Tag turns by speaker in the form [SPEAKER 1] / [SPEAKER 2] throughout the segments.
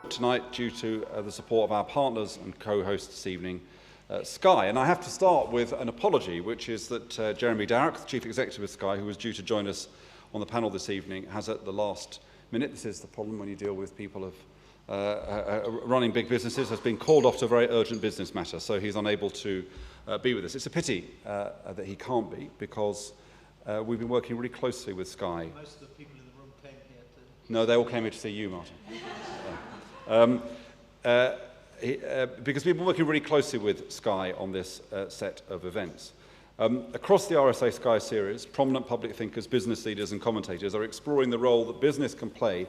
[SPEAKER 1] Tonight, due to the support of our partners and co-hosts this evening, Sky. And I have to start with an apology, which is that Jeremy Darroch, the Chief Executive of Sky, who was due to join us on the panel this evening, has at the last minute, this is the problem when you deal with people running big businesses, has been called off to a very urgent business matter, so he's unable to be with us. It's a pity that he can't be, because we've been working really closely with Sky.
[SPEAKER 2] Most of the people in the room came here to...
[SPEAKER 1] No, they all came here to see you, Martin. Because we've been working really closely with Sky on this set of events. Across the RSA Sky series, prominent public thinkers, business leaders and commentators are exploring the role that business can play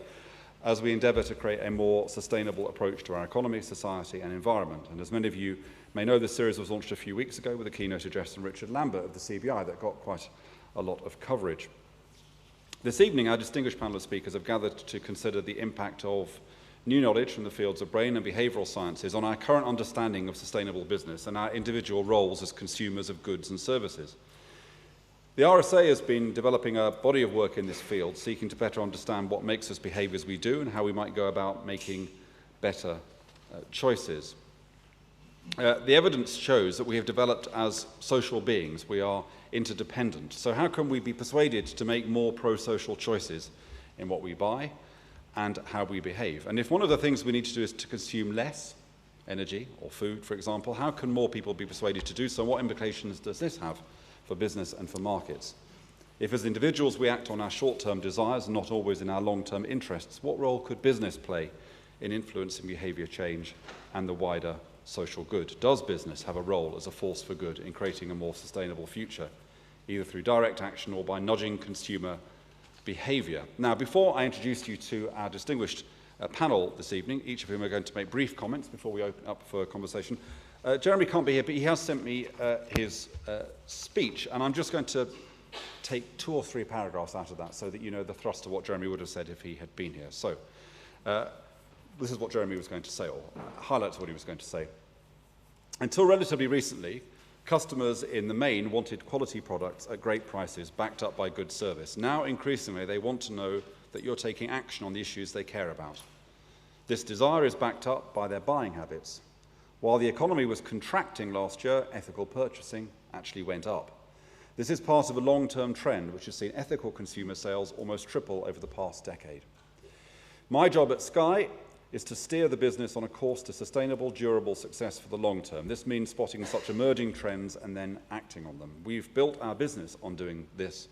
[SPEAKER 1] as we endeavour to create a more sustainable approach to our economy, society and environment. And as many of you may know, this series was launched a few weeks ago with a keynote address from Richard Lambert of the CBI that got quite a lot of coverage. This evening, our distinguished panel of speakers have gathered to consider the impact of new knowledge from the fields of brain and behavioural sciences on our current understanding of sustainable business and our individual roles as consumers of goods and services. The RSA has been developing a body of work in this field, seeking to better understand what makes us behave as we do and how we might go about making better choices. The evidence shows that we have developed as social beings. We are interdependent. So how can we be persuaded to make more pro-social choices in what we buy and how we behave? And if one of the things we need to do is to consume less energy or food, for example, how can more people be persuaded to do so? What implications does this have for business and for markets? If as individuals we act on our short-term desires and not always in our long-term interests, what role could business play in influencing behaviour change and the wider social good? Does business have a role as a force for good in creating a more sustainable future, either through direct action or by nudging consumer behaviour? Now, before I introduce you to our distinguished panel this evening, each of whom are going to make brief comments before we open up for a conversation, Jeremy can't be here, but he has sent me his speech, and I'm just going to take 2 or 3 paragraphs out of that so that you know the thrust of what Jeremy would have said if he had been here. So, this is what Jeremy was going to say, or highlights what he was going to say. Until relatively recently, customers in the main wanted quality products at great prices, backed up by good service. Now, increasingly, they want to know that you're taking action on the issues they care about. This desire is backed up by their buying habits. While the economy was contracting last year, ethical purchasing actually went up. This is part of a long-term trend which has seen ethical consumer sales almost triple over the past decade. My job at Sky is to steer the business on a course to sustainable, durable success for the long term. This means spotting such emerging trends and then acting on them. We've built our business on doing this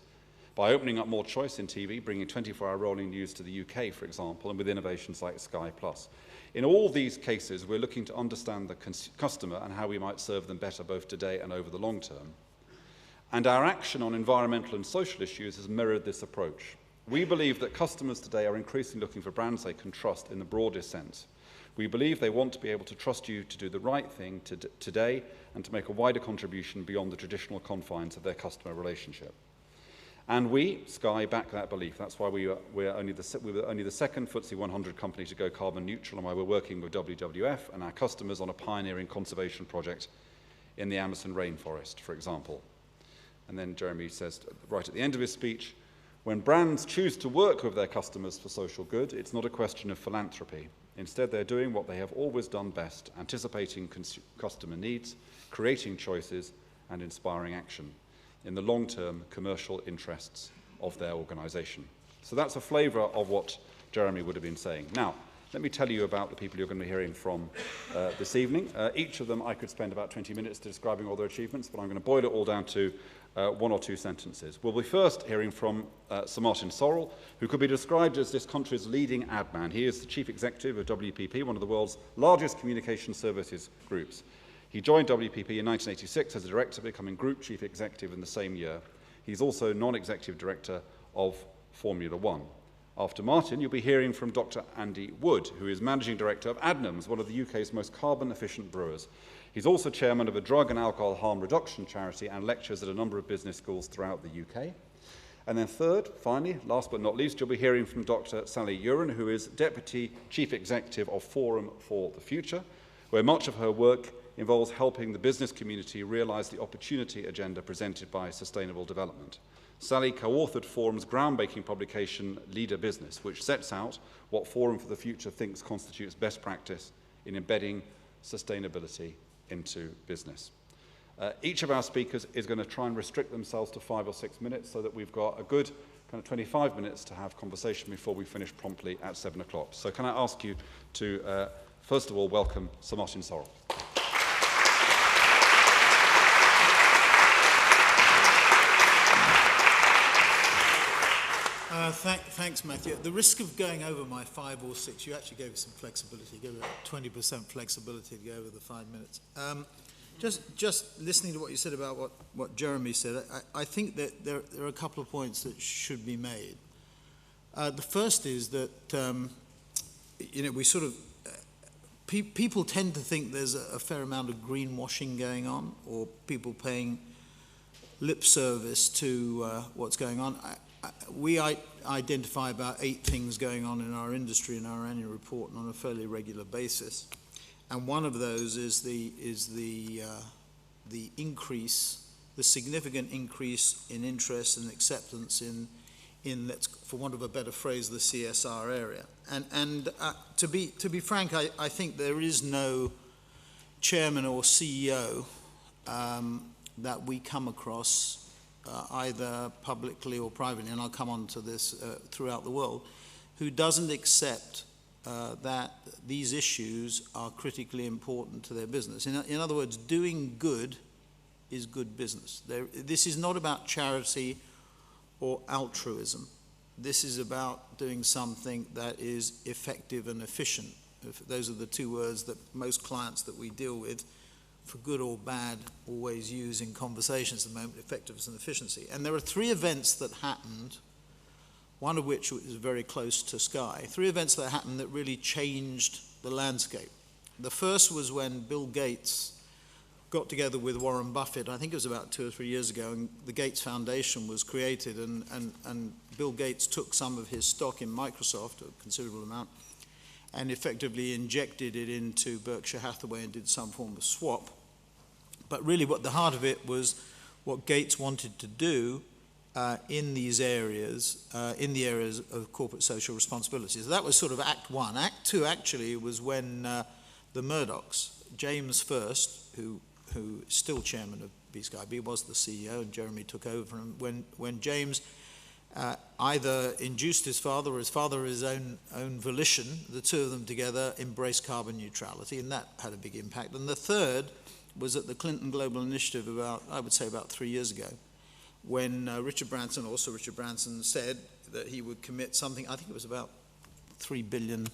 [SPEAKER 1] by opening up more choice in TV, bringing 24-hour rolling news to the UK, for example, and with innovations like Sky Plus. In all these cases, we're looking to understand the customer and how we might serve them better both today and over the long term. And our action on environmental and social issues has mirrored this approach. We believe that customers today are increasingly looking for brands they can trust in the broadest sense. We believe they want to be able to trust you to do the right thing today and to make a wider contribution beyond the traditional confines of their customer relationship. And we, Sky, back that belief. That's why we were only the second FTSE 100 company to go carbon neutral, and why we're working with WWF and our customers on a pioneering conservation project in the Amazon rainforest, for example. And then Jeremy says, right at the end of his speech, when brands choose to work with their customers for social good, it's not a question of philanthropy. Instead, they're doing what they have always done best, anticipating customer needs, creating choices, and inspiring action in the long-term commercial interests of their organisation. So that's a flavour of what Jeremy would have been saying. Now, let me tell you about the people you're going to be hearing from this evening. Each of them I could spend about 20 minutes describing all their achievements, but I'm going to boil it all down to 1 or 2 sentences. We'll be first hearing from Sir Martin Sorrell, who could be described as this country's leading ad man. He is the Chief Executive of WPP, one of the world's largest communication services groups. He joined WPP in 1986 as a director, becoming Group Chief Executive in the same year. He's also Non-Executive Director of Formula One. After Martin, you'll be hearing from Dr. Andy Wood, who is Managing Director of Adnams, one of the UK's most carbon-efficient brewers. He's also chairman of a drug and alcohol harm reduction charity and lectures at a number of business schools throughout the UK. And then third, finally, last but not least, you'll be hearing from Dr. Sally Uren, who is Deputy Chief Executive of Forum for the Future, where much of her work involves helping the business community realise the opportunity agenda presented by sustainable development. Sally co-authored Forum's groundbreaking publication, Leader Business, which sets out what Forum for the Future thinks constitutes best practice in embedding sustainability into business. Each of our speakers is going to try and restrict themselves to 5 or 6 minutes so that we've got a good kind of 25 minutes to have conversation before we finish promptly at 7 o'clock. So can I ask you to, first of all, welcome Sir Martin Sorrell.
[SPEAKER 2] Thanks, Matthew. At the risk of going over my 5 or 6, you actually gave us some flexibility. You gave about 20% flexibility to go over the 5 minutes. Just listening to what you said about what Jeremy said, I think that there are a couple of points that should be made. The first is that, we sort of, people tend to think there's a fair amount of greenwashing going on, or people paying lip service to what's going on. We identify about 8 things going on in our industry in our annual report on a fairly regular basis, and one of those is the increase, the significant increase in interest and acceptance in let's, for want of a better phrase, the CSR area. And to be frank, I think there is no chairman or CEO that we come across, either publicly or privately, and I'll come on to this throughout the world, who doesn't accept that these issues are critically important to their business. In other words, doing good is good business. This is not about charity or altruism. This is about doing something that is effective and efficient. Those are the 2 words that most clients that we deal with, for good or bad, always use in conversations at the moment: effectiveness and efficiency. And there are 3 events that happened, one of which is very close to Sky, 3 events that happened that really changed the landscape. The first was when Bill Gates got together with Warren Buffett. I think it was about 2 or 3 years ago, and the Gates Foundation was created, and Bill Gates took some of his stock in Microsoft, a considerable amount, and effectively injected it into Berkshire Hathaway and did some form of swap. But really what the heart of it was what Gates wanted to do in these areas, in the areas of corporate social responsibility. So that was sort of Act 1. Act 2 actually was when the Murdochs, James first, who is still chairman of BSkyB, was the CEO, and Jeremy took over. And when James either induced his father or his father his own volition, the 2 of them together embraced carbon neutrality, and that had a big impact. And the third was at the Clinton Global Initiative about 3 years ago, when Richard Branson said that he would commit something, I think it was about £3 billion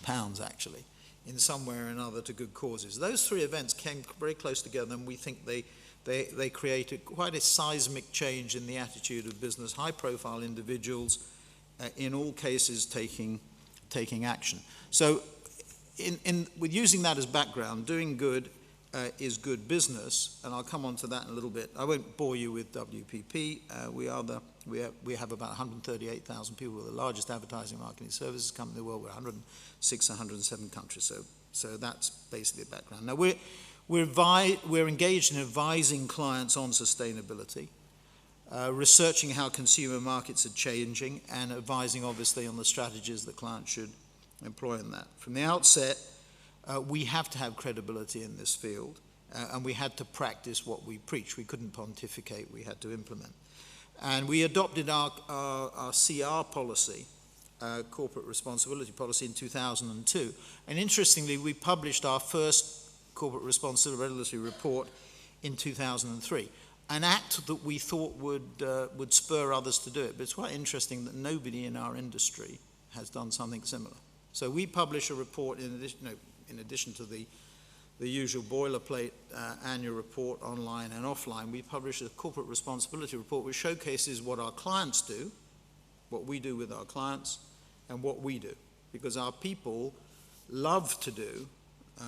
[SPEAKER 2] actually, in some way or another to good causes. Those 3 events came very close together, and we think they created quite a seismic change in the attitude of business, high-profile individuals, in all cases taking action. So with using that as background, doing good is good business, and I'll come on to that in a little bit. I won't bore you with WPP. We have about 138,000 people. We're the largest advertising marketing services company in the world. We're 106, 107 countries. So that's basically the background. Now we're engaged in advising clients on sustainability, researching how consumer markets are changing, and advising obviously on the strategies that clients should employ in that. From the outset, we have to have credibility in this field, and we had to practice what we preach. We couldn't pontificate, we had to implement. And we adopted our CR policy, corporate responsibility policy, in 2002. And interestingly, we published our first corporate responsibility report in 2003, an act that we thought would spur others to do it. But it's quite interesting that nobody in our industry has done something similar. So we publish a report in addition to the usual boilerplate annual report online and offline. We publish a corporate responsibility report which showcases what our clients do, what we do with our clients, and what we do. Because our people love to do,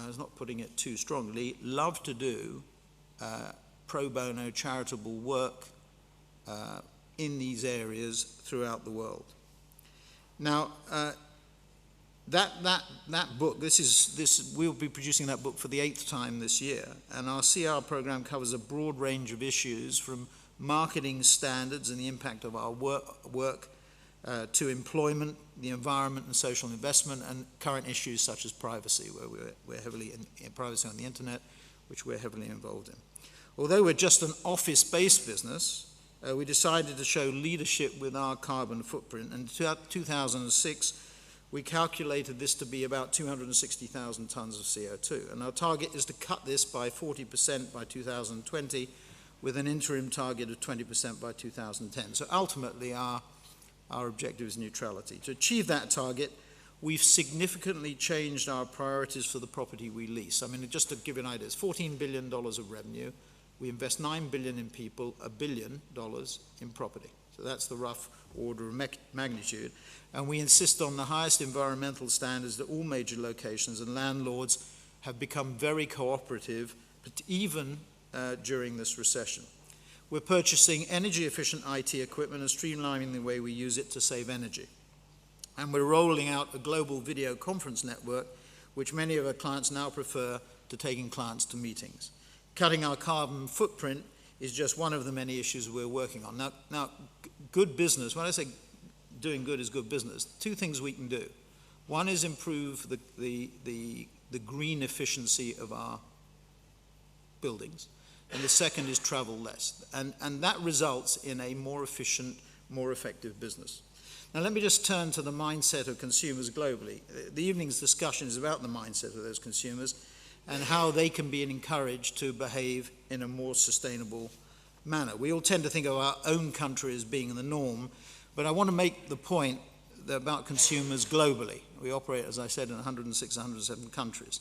[SPEAKER 2] it's not putting it too strongly, love to do pro bono charitable work in these areas throughout the world. Now, that book, we'll be producing that book for the 8th time this year, and our CR program covers a broad range of issues from marketing standards and the impact of our work to employment, the environment and social investment, and current issues such as privacy, where we're heavily in privacy on the internet, which we're heavily involved in. Although we're just an office-based business, we decided to show leadership with our carbon footprint. And in 2006, we calculated this to be about 260,000 tons of CO2. And our target is to cut this by 40% by 2020, with an interim target of 20% by 2010. So ultimately, our objective is neutrality. To achieve that target, we've significantly changed our priorities for the property we lease. I mean, just to give you an idea, it's $14 billion of revenue. We invest $9 billion in people, $1 billion in property. So that's the rough order of magnitude. And we insist on the highest environmental standards at all major locations, and landlords have become very cooperative, but even during this recession. We're purchasing energy-efficient IT equipment and streamlining the way we use it to save energy. And we're rolling out a global video conference network, which many of our clients now prefer to taking clients to meetings. Cutting our carbon footprint is just one of the many issues we're working on. Now, good business, when I say doing good is good business, two things we can do. One is improve the green efficiency of our buildings, and the second is travel less. And that results in a more efficient, more effective business. Now let me just turn to the mindset of consumers globally. The evening's discussion is about the mindset of those consumers and how they can be encouraged to behave in a more sustainable manner. We all tend to think of our own country as being the norm, but I want to make the point about consumers globally. We operate, as I said, in 106, 107 countries.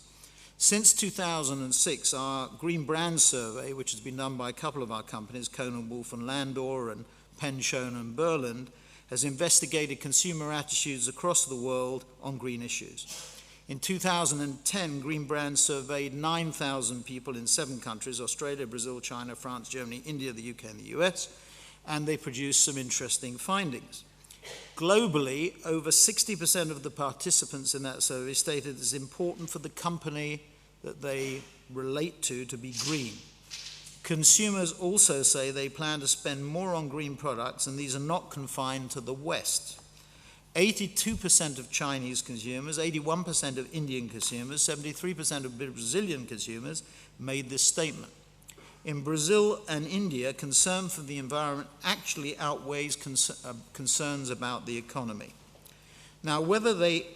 [SPEAKER 2] Since 2006, our Green Brand Survey, which has been done by a couple of our companies, Cohn & Wolfe and Landor and Penshone and Berland, has investigated consumer attitudes across the world on green issues. In 2010, Green Brand surveyed 9,000 people in 7 countries, Australia, Brazil, China, France, Germany, India, the UK, and the US, and they produced some interesting findings. Globally, over 60% of the participants in that survey stated it's important for the company that they relate to be green. Consumers also say they plan to spend more on green products, and these are not confined to the West. 82% of Chinese consumers, 81% of Indian consumers, 73% of Brazilian consumers made this statement. In Brazil and India, concern for the environment actually outweighs concerns about the economy. Now, whether they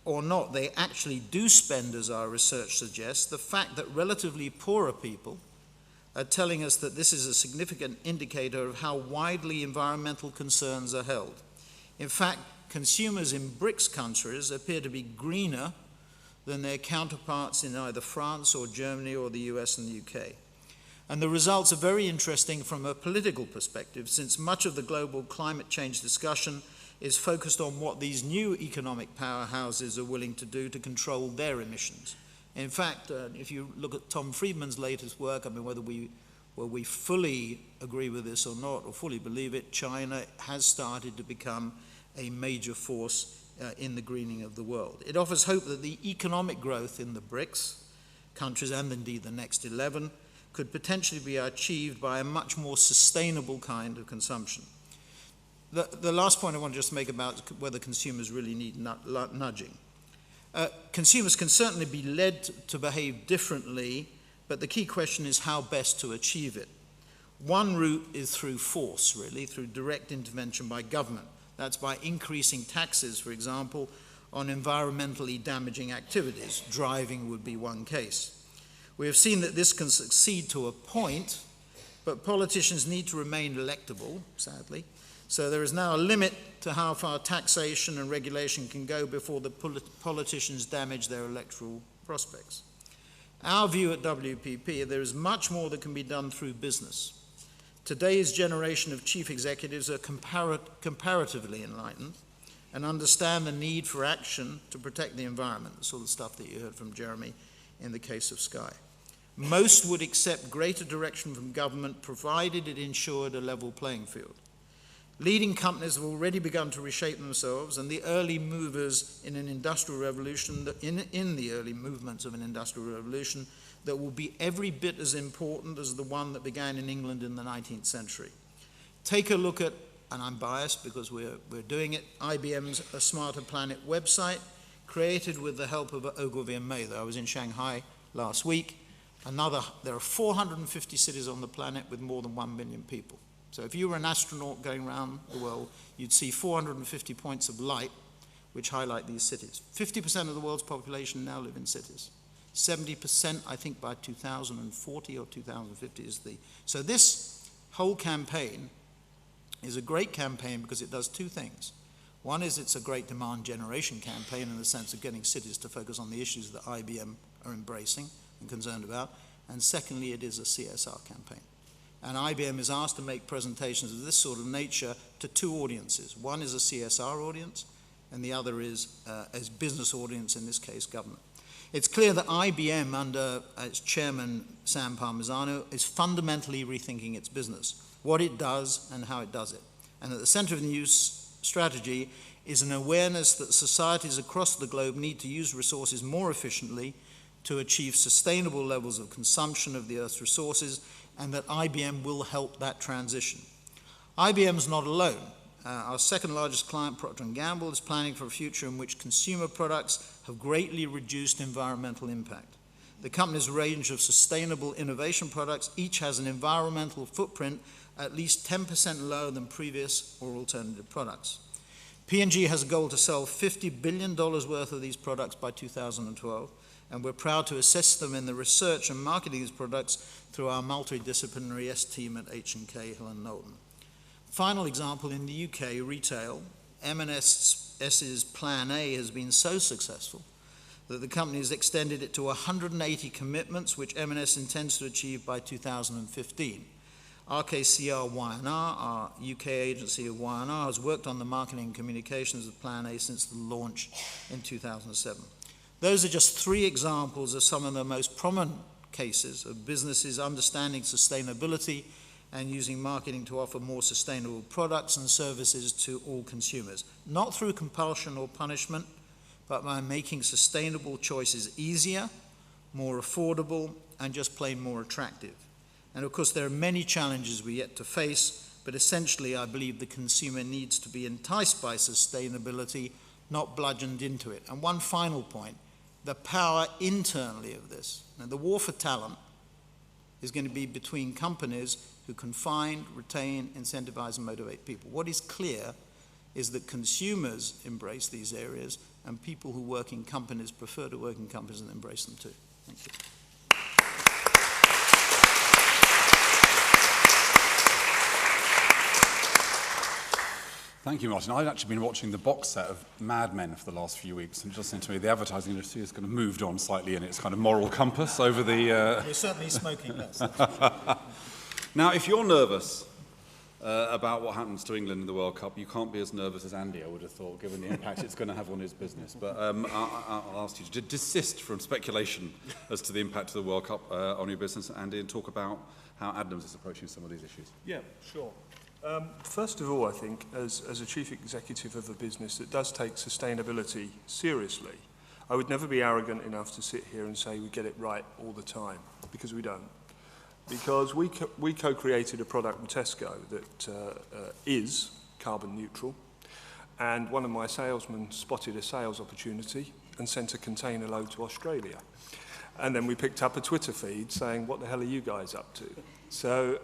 [SPEAKER 2] or not they actually do spend, as our research suggests, the fact that relatively poorer people are telling us that this is a significant indicator of how widely environmental concerns are held. In fact, consumers in BRICS countries appear to be greener than their counterparts in either France or Germany or the US and the UK. And the results are very interesting from a political perspective, since much of the global climate change discussion is focused on what these new economic powerhouses are willing to do to control their emissions. In fact, if you look at Tom Friedman's latest work, I mean, whether we fully agree with this or not, or fully believe it, China has started to become a major force in the greening of the world. It offers hope that the economic growth in the BRICS countries, and indeed the next 11, could potentially be achieved by a much more sustainable kind of consumption. The last point I want to just make about whether consumers really need nudging. Consumers can certainly be led to behave differently, but the key question is how best to achieve it. One route is through force, really, through direct intervention by government. That's by increasing taxes, for example, on environmentally damaging activities. Driving would be one case. We have seen that this can succeed to a point, but politicians need to remain electable, sadly. So there is now a limit to how far taxation and regulation can go before the politicians damage their electoral prospects. Our view at WPP, there is much more that can be done through business. Today's generation of chief executives are comparatively enlightened and understand the need for action to protect the environment, the sort of stuff that you heard from Jeremy in the case of Sky. Most would accept greater direction from government provided it ensured a level playing field. Leading companies have already begun to reshape themselves, and the early movers in an industrial revolution, in the early movements of an industrial revolution, that will be every bit as important as the one that began in England in the 19th century. Take a look at, and I'm biased because we're doing it, IBM's A Smarter Planet website, created with the help of Ogilvy and Mather. I was in Shanghai last week. There are 450 cities on the planet with more than 1 million people. So if you were an astronaut going around the world, you'd see 450 points of light which highlight these cities. 50% of the world's population now live in cities. 70%, I think, by 2040 or 2050 is the... So this whole campaign is a great campaign because it does two things. One is it's a great demand generation campaign in the sense of getting cities to focus on the issues that IBM are embracing and concerned about. And secondly, it is a CSR campaign. And IBM is asked to make presentations of this sort of nature to two audiences. One is a CSR audience, and the other is a business audience, in this case, government. It's clear that IBM, under its chairman, Sam Parmesan, is fundamentally rethinking its business, what it does and how it does it. And at the center of the new strategy is an awareness that societies across the globe need to use resources more efficiently to achieve sustainable levels of consumption of the Earth's resources, and that IBM will help that transition. IBM's not alone. Our second largest client, Procter & Gamble, is planning for a future in which consumer products have greatly reduced environmental impact. The company's range of sustainable innovation products each has an environmental footprint at least 10% lower than previous or alternative products. P&G has a goal to sell $50 billion worth of these products by 2012, and we're proud to assist them in the research and marketing of these products through our multidisciplinary S team at H&K Hill & Knowlton. Final example, in the UK retail, M&S's Plan A has been so successful that the company has extended it to 180 commitments, which M&S intends to achieve by 2015. RKCR Y&R, our UK agency of Y&R, has worked on the marketing and communications of Plan A since the launch in 2007. Those are just three examples of some of the most prominent cases of businesses understanding sustainability and using marketing to offer more sustainable products and services to all consumers, not through compulsion or punishment, but by making sustainable choices easier, more affordable, and just plain more attractive. And of course, there are many challenges we yet to face, but essentially, I believe the consumer needs to be enticed by sustainability, not bludgeoned into it. And one final point, the power internally of this. Now, the war for talent is going to be between companies who can find, retain, incentivize, and motivate people. What is clear is that consumers embrace these areas, and people who work in companies prefer to work in companies and embrace them too. Thank you.
[SPEAKER 1] Thank you, Martin. I've actually been watching the box set of Mad Men for the last few weeks, and it just seems to me the advertising industry has kind of moved on slightly in its kind of moral compass over the...
[SPEAKER 2] We're certainly smoking less.
[SPEAKER 1] Now, if you're nervous about what happens to England in the World Cup, you can't be as nervous as Andy, I would have thought, given the impact it's going to have on his business. But I'll ask you to desist from speculation as to the impact of the World Cup on your business, Andy, and talk about how Adnams is approaching some of these issues.
[SPEAKER 3] Yeah, sure. First of all, I think, as a chief executive of a business that does take sustainability seriously, I would never be arrogant enough to sit here and say we get it right all the time, because we don't. Because we co-created a product with Tesco that is carbon neutral, and one of my salesmen spotted a sales opportunity and sent a container load to Australia. And then we picked up a Twitter feed saying, what the hell are you guys up to? So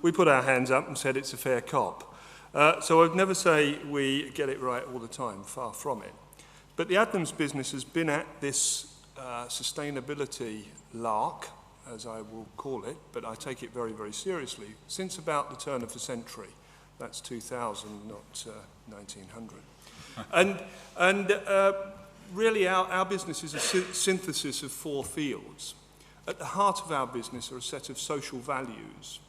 [SPEAKER 3] we put our hands up and said it's a fair cop. So I'd never say we get it right all the time, far from it. But the Adnams business has been at this sustainability lark, as I will call it, but I take it very, very seriously, since about the turn of the century. That's 2000, not 1900. And really, our business is a synthesis of four fields. At the heart of our business are a set of social values,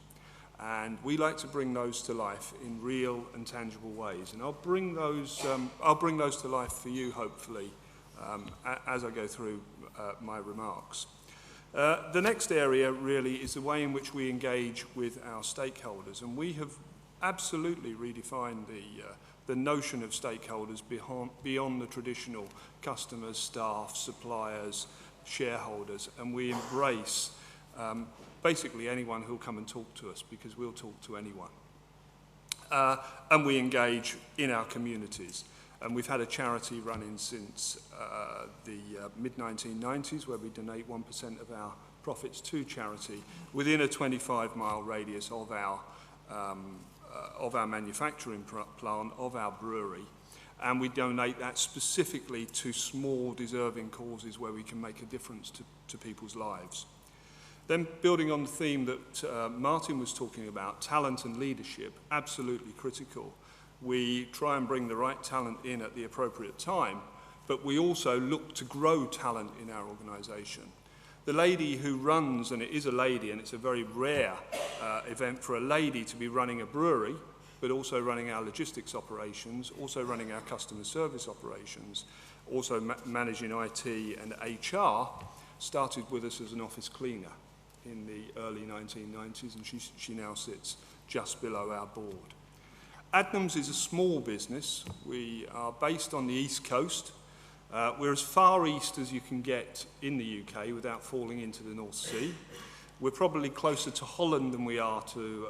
[SPEAKER 3] and we like to bring those to life in real and tangible ways. And I'll bring those to life for you, hopefully, as I go through my remarks. The next area really is the way in which we engage with our stakeholders, and we have absolutely redefine the notion of stakeholders beyond the traditional customers, staff, suppliers, shareholders, and we embrace basically anyone who'll come and talk to us, because we'll talk to anyone. And we engage in our communities. And we've had a charity running since the mid-1990s, where we donate 1% of our profits to charity within a 25-mile radius of our manufacturing plant, of our brewery. And we donate that specifically to small, deserving causes where we can make a difference to people's lives. Then, building on the theme that Martin was talking about, talent and leadership, absolutely critical. We try and bring the right talent in at the appropriate time, but we also look to grow talent in our organisation. The lady who runs, and it is a lady, and it's a very rare event for a lady to be running a brewery, but also running our logistics operations, also running our customer service operations, also managing IT and HR, started with us as an office cleaner in the early 1990s, and she now sits just below our board. Adnams is a small business. We are based on the East Coast. We're as far east as you can get in the UK without falling into the North Sea. We're probably closer to Holland than we are to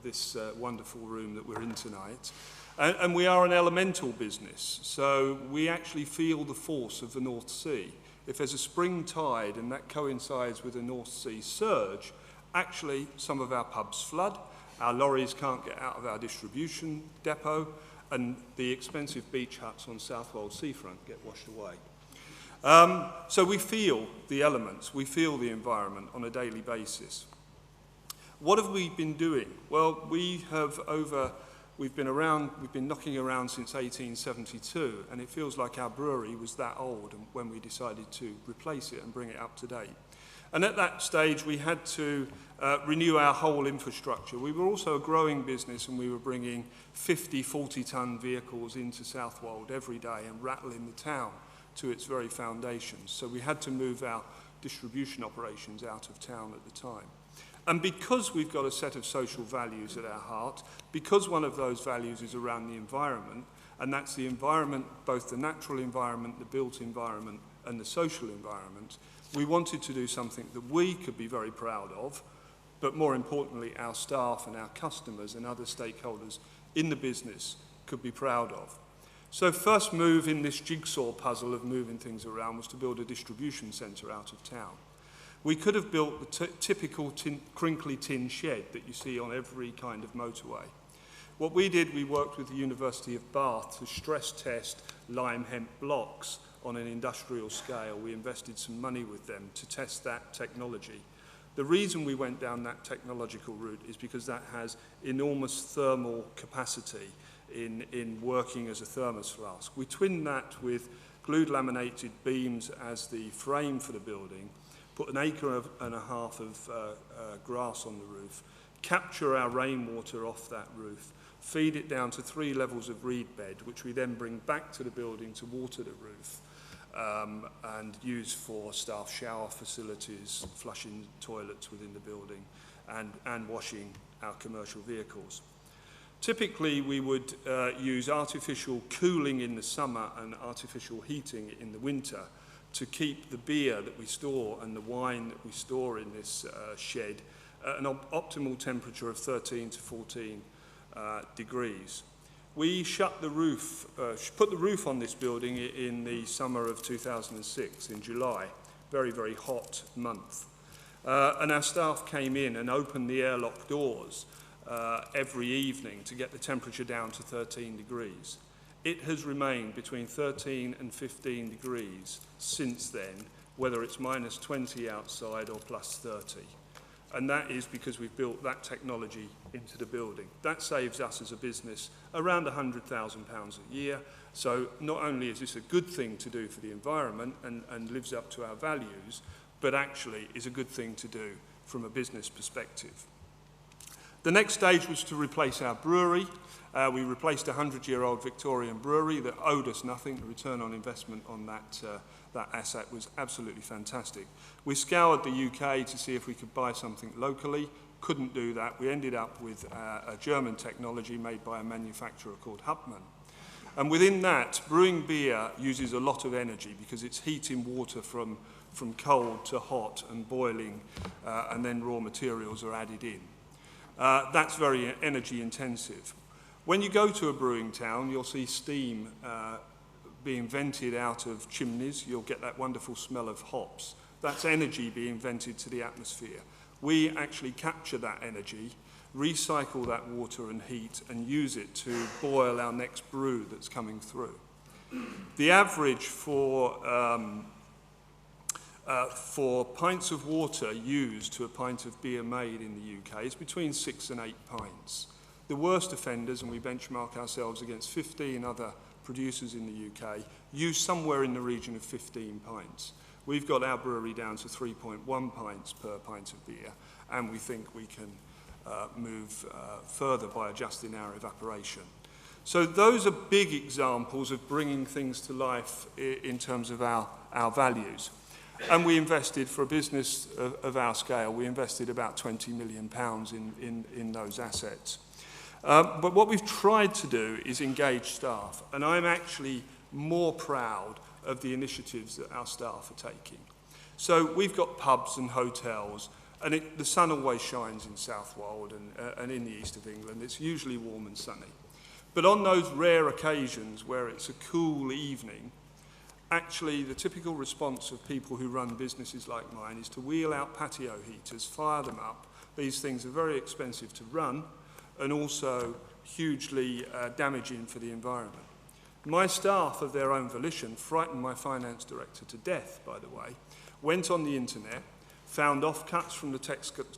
[SPEAKER 3] this wonderful room that we're in tonight. And we are an elemental business, so we actually feel the force of the North Sea. If there's a spring tide and that coincides with a North Sea surge, actually some of our pubs flood, our lorries can't get out of our distribution depot, and the expensive beach huts on Southwold seafront get washed away. So we feel the elements, we feel the environment on a daily basis. What have we been doing? Well, we've been knocking around since 1872, and it feels like our brewery was that old when we decided to replace it and bring it up to date. And at that stage, we had to renew our whole infrastructure. We were also a growing business, and we were bringing 50, 40-ton vehicles into Southwold every day and rattling the town to its very foundations. So we had to move our distribution operations out of town at the time. And because we've got a set of social values at our heart, because one of those values is around the environment, and that's the environment, both the natural environment, the built environment, and the social environment, we wanted to do something that we could be very proud of, but more importantly, our staff and our customers and other stakeholders in the business could be proud of. So first move in this jigsaw puzzle of moving things around was to build a distribution centre out of town. We could have built the typical crinkly tin shed that you see on every kind of motorway. What we did, we worked with the University of Bath to stress test lime hemp blocks on an industrial scale. We invested some money with them to test that technology. The reason we went down that technological route is because that has enormous thermal capacity in working as a thermos flask. We twinned that with glued laminated beams as the frame for the building, put an acre and a half of grass on the roof, capture our rainwater off that roof, feed it down to 3 levels of reed bed, which we then bring back to the building to water the roof, and use for staff shower facilities, flushing toilets within the building, and washing our commercial vehicles. Typically, we would use artificial cooling in the summer and artificial heating in the winter to keep the beer that we store and the wine that we store in this shed at an optimal temperature of 13 to 14 degrees. We shut the roof, put the roof on this building in the summer of 2006, in July, very, very hot month. And our staff came in and opened the airlock doors every evening to get the temperature down to 13 degrees. It has remained between 13 and 15 degrees since then, whether it's minus 20 outside or plus 30. And that is because we've built that technology into the building. That saves us as a business around £100,000 a year. So not only is this a good thing to do for the environment and lives up to our values, but actually is a good thing to do from a business perspective. The next stage was to replace our brewery. We replaced a 100-year-old Victorian brewery that owed us nothing. The return on investment on that asset was absolutely fantastic. We scoured the UK to see if we could buy something locally, couldn't do that. We ended up with a German technology made by a manufacturer called Huppmann. And within that, brewing beer uses a lot of energy because it's heating water from cold to hot and boiling, and then raw materials are added in. That's very energy intensive. When you go to a brewing town, you'll see steam being vented out of chimneys. You'll get that wonderful smell of hops. That's energy being vented to the atmosphere. We actually capture that energy, recycle that water and heat, and use it to boil our next brew that's coming through. The average for pints of water used to a pint of beer made in the UK is between 6 and 8 pints. The worst offenders, and we benchmark ourselves against 15 other producers in the UK, use somewhere in the region of 15 pints. We've got our brewery down to 3.1 pints per pint of beer, and we think we can move further by adjusting our evaporation. So those are big examples of bringing things to life in terms of our values. And we invested, for a business of our scale, we invested about £20 million in those assets. But what we've tried to do is engage staff, and I'm actually more proud of the initiatives that our staff are taking. So we've got pubs and hotels, and the sun always shines in Southwold and in the east of England. It's usually warm and sunny. But on those rare occasions where it's a cool evening, actually the typical response of people who run businesses like mine is to wheel out patio heaters, fire them up. These things are very expensive to run and also hugely damaging for the environment. My staff, of their own volition, frightened my finance director to death, by the way, went on the internet, found offcuts from the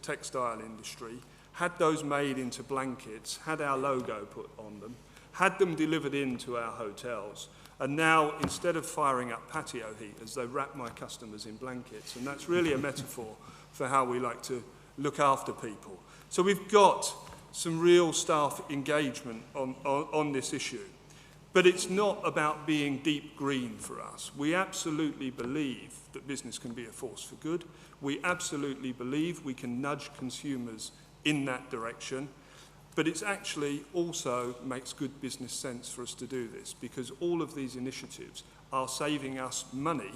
[SPEAKER 3] textile industry, had those made into blankets, had our logo put on them, had them delivered into our hotels, and now, instead of firing up patio heaters, they wrap my customers in blankets. And that's really a metaphor for how we like to look after people. So we've got some real staff engagement on this issue. But it's not about being deep green for us. We absolutely believe that business can be a force for good. We absolutely believe we can nudge consumers in that direction. But it actually also makes good business sense for us to do this, because all of these initiatives are saving us money,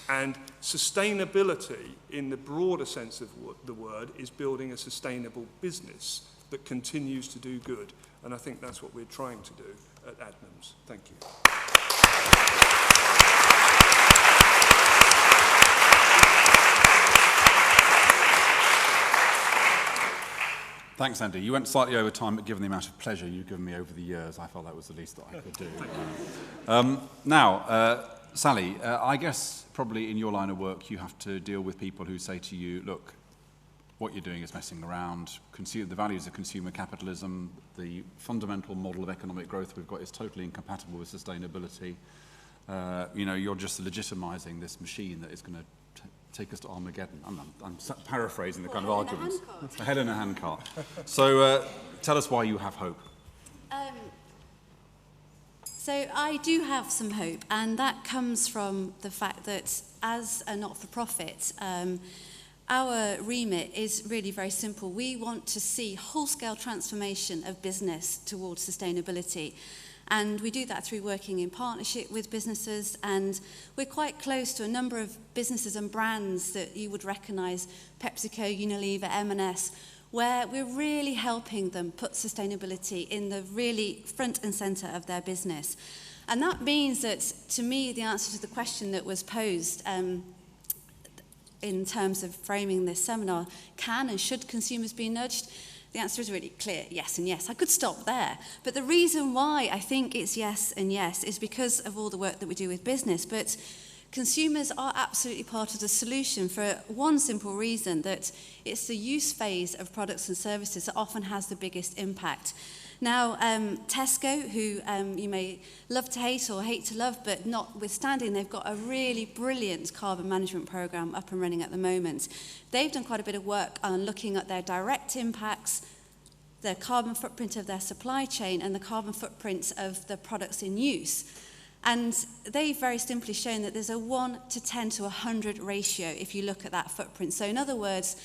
[SPEAKER 3] and sustainability in the broader sense of the word is building a sustainable business that continues to do good. And I think that's what we're trying to do at Adnams. Thank you.
[SPEAKER 1] Thanks, Andy. You went slightly over time, but given the amount of pleasure you've given me over the years, I felt that was the least that I could do. Now, Sally, I guess probably in your line of work you have to deal with people who say to you, look, what you're doing is messing around. The values of consumer capitalism, the fundamental model of economic growth we've got is totally incompatible with sustainability. You're just legitimizing this machine that is going to take us to Armageddon. I'm paraphrasing the kind of arguments. A head in a handcart. So tell us why you have hope.
[SPEAKER 4] So I do have some hope, and that comes from the fact that as a not-for-profit, our remit is really very simple. We want to see whole-scale transformation of business towards sustainability. And we do that through working in partnership with businesses, and we're quite close to a number of businesses and brands that you would recognise, PepsiCo, Unilever, M&S, where we're really helping them put sustainability in the really front and centre of their business. And that means that, to me, the answer to the question that was posed in terms of framing this seminar, can and should consumers be nudged? The answer is really clear, yes and yes. I could stop there. But the reason why I think it's yes and yes is because of all the work that we do with business. But consumers are absolutely part of the solution for one simple reason, that it's the use phase of products and services that often has the biggest impact. Now, Tesco, who you may love to hate or hate to love, but notwithstanding, they've got a really brilliant carbon management programme up and running at the moment. They've done quite a bit of work on looking at their direct impacts, the carbon footprint of their supply chain, and the carbon footprint of the products in use. And they've very simply shown that there's a 1 to 10 to 100 ratio if you look at that footprint. So in other words,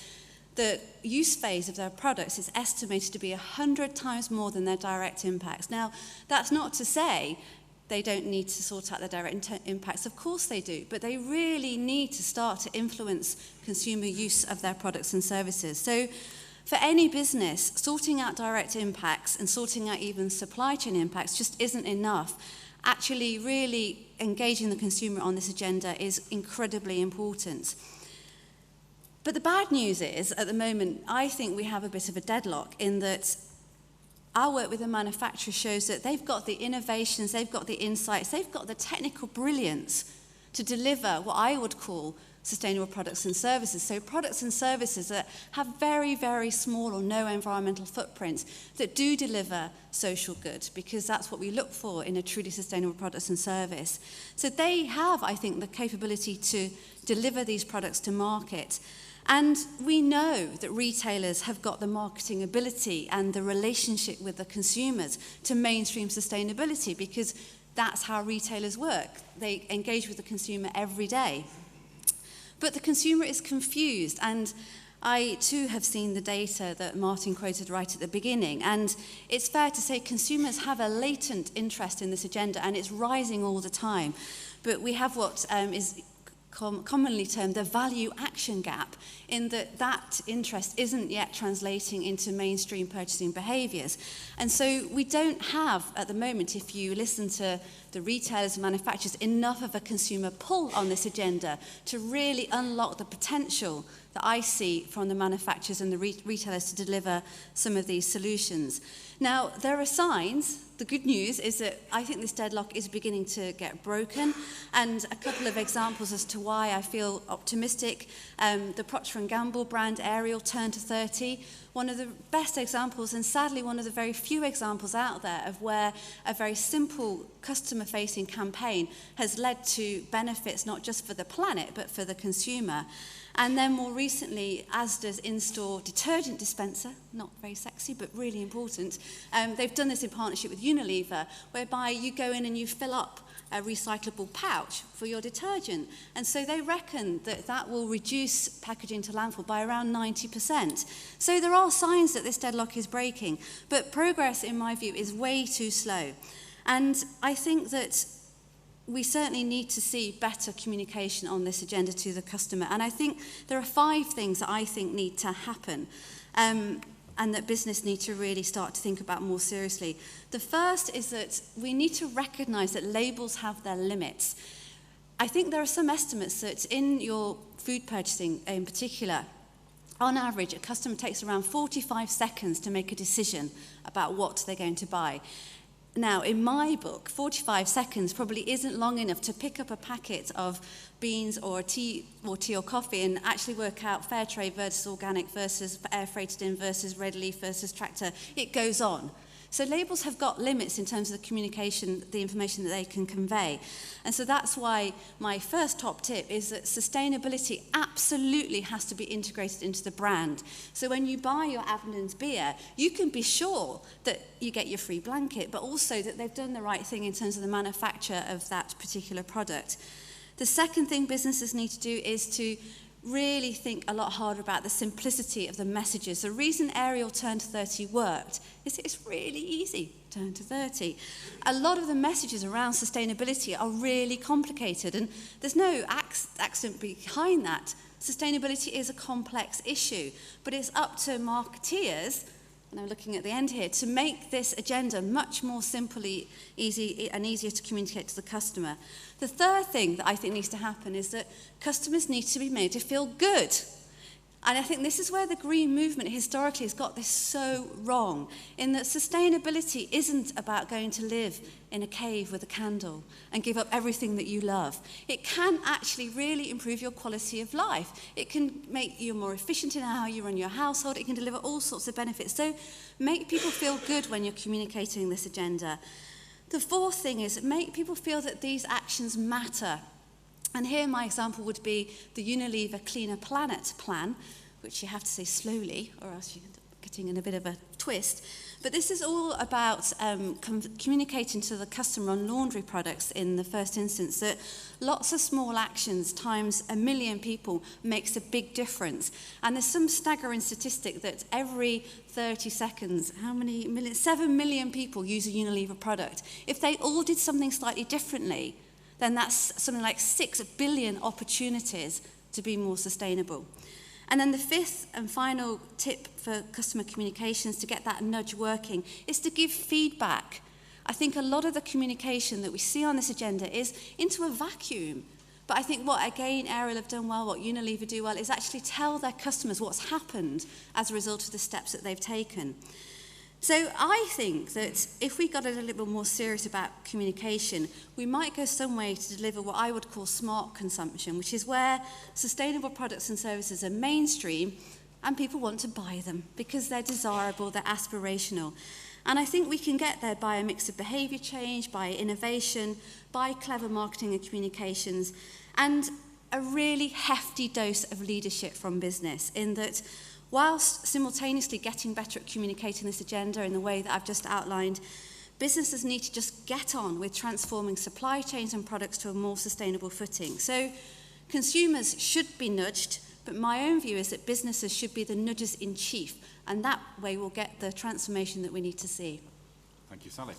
[SPEAKER 4] the use phase of their products is estimated to be 100 times more than their direct impacts. Now, that's not to say they don't need to sort out their direct impacts. Of course they do, but they really need to start to influence consumer use of their products and services. So for any business, sorting out direct impacts and sorting out even supply chain impacts just isn't enough. Actually, really engaging the consumer on this agenda is incredibly important. But the bad news is, at the moment, I think we have a bit of a deadlock in that our work with the manufacturer shows that they've got the innovations, they've got the insights, they've got the technical brilliance to deliver what I would call sustainable products and services. So products and services that have very, very small or no environmental footprints that do deliver social good, because that's what we look for in a truly sustainable product and service. So they have, I think, the capability to deliver these products to market. And we know that retailers have got the marketing ability and the relationship with the consumers to mainstream sustainability, because that's how retailers work. They engage with the consumer every day. But the consumer is confused, and I too have seen the data that Martin quoted right at the beginning, and it's fair to say consumers have a latent interest in this agenda, and it's rising all the time. But we have what is commonly termed the value action gap, in that interest isn't yet translating into mainstream purchasing behaviours. And so we don't have, at the moment, if you listen to the retailers and manufacturers, enough of a consumer pull on this agenda to really unlock the potential that I see from the manufacturers and the retailers to deliver some of these solutions. Now, there are signs. The good news is that I think this deadlock is beginning to get broken, and a couple of examples as to why I feel optimistic. The Procter & Gamble brand Ariel Turn to 30, one of the best examples, and sadly one of the very few examples out there of where a very simple customer-facing campaign has led to benefits not just for the planet but for the consumer. And then more recently, Asda's in-store detergent dispenser, not very sexy, but really important. They've done this in partnership with Unilever, whereby you go in and you fill up a recyclable pouch for your detergent. And so they reckon that that will reduce packaging to landfill by around 90%. So there are signs that this deadlock is breaking, but progress, in my view, is way too slow. And I think that we certainly need to see better communication on this agenda to the customer. And I think there are 5 things that I think need to happen and that business need to really start to think about more seriously. The first is that we need to recognise that labels have their limits. I think there are some estimates that in your food purchasing in particular, on average, a customer takes around 45 seconds to make a decision about what they're going to buy. Now, in my book, 45 seconds probably isn't long enough to pick up a packet of beans or tea or coffee and actually work out fair trade versus organic versus air freighted in versus red leaf versus tractor. It goes on. So labels have got limits in terms of the communication, the information that they can convey. And so that's why my first top tip is that sustainability absolutely has to be integrated into the brand. So when you buy your Adnams beer, you can be sure that you get your free blanket, but also that they've done the right thing in terms of the manufacture of that particular product. The second thing businesses need to do is to really think a lot harder about the simplicity of the messages. The reason Ariel Turn to 30 worked is it's really easy, turn to 30. A lot of the messages around sustainability are really complicated, and there's no accent behind that. Sustainability is a complex issue, but it's up to marketeers, and I'm looking at the end here, to make this agenda much more simply easy and easier to communicate to the customer. The third thing that I think needs to happen is that customers need to be made to feel good. And I think this is where the green movement historically has got this so wrong, in that sustainability isn't about going to live in a cave with a candle and give up everything that you love. It can actually really improve your quality of life. It can make you more efficient in how you run your household. It can deliver all sorts of benefits. So make people feel good when you're communicating this agenda. The fourth thing is make people feel that these actions matter. And here my example would be the Unilever Cleaner Planet plan, which you have to say slowly or else you marketing in a bit of a twist. But this is all about communicating to the customer on laundry products in the first instance that lots of small actions times 1 million people makes a big difference. And there's some staggering statistic that every 30 seconds, 7 million people use a Unilever product. If they all did something slightly differently, then that's something like 6 billion opportunities to be more sustainable. And then the fifth and final tip for customer communications to get that nudge working is to give feedback. I think a lot of the communication that we see on this agenda is into a vacuum. But I think what, again, Ariel have done well, what Unilever do well, is actually tell their customers what's happened as a result of the steps that they've taken. So I think that if we got a little bit more serious about communication, we might go some way to deliver what I would call smart consumption, which is where sustainable products and services are mainstream and people want to buy them because they're desirable, they're aspirational. And I think we can get there by a mix of behaviour change, by innovation, by clever marketing and communications, and a really hefty dose of leadership from business, in that whilst simultaneously getting better at communicating this agenda in the way that I've just outlined, businesses need to just get on with transforming supply chains and products to a more sustainable footing. So consumers should be nudged, but my own view is that businesses should be the nudgers in chief, and that way we'll get the transformation that we need to see.
[SPEAKER 1] Thank you, Sally.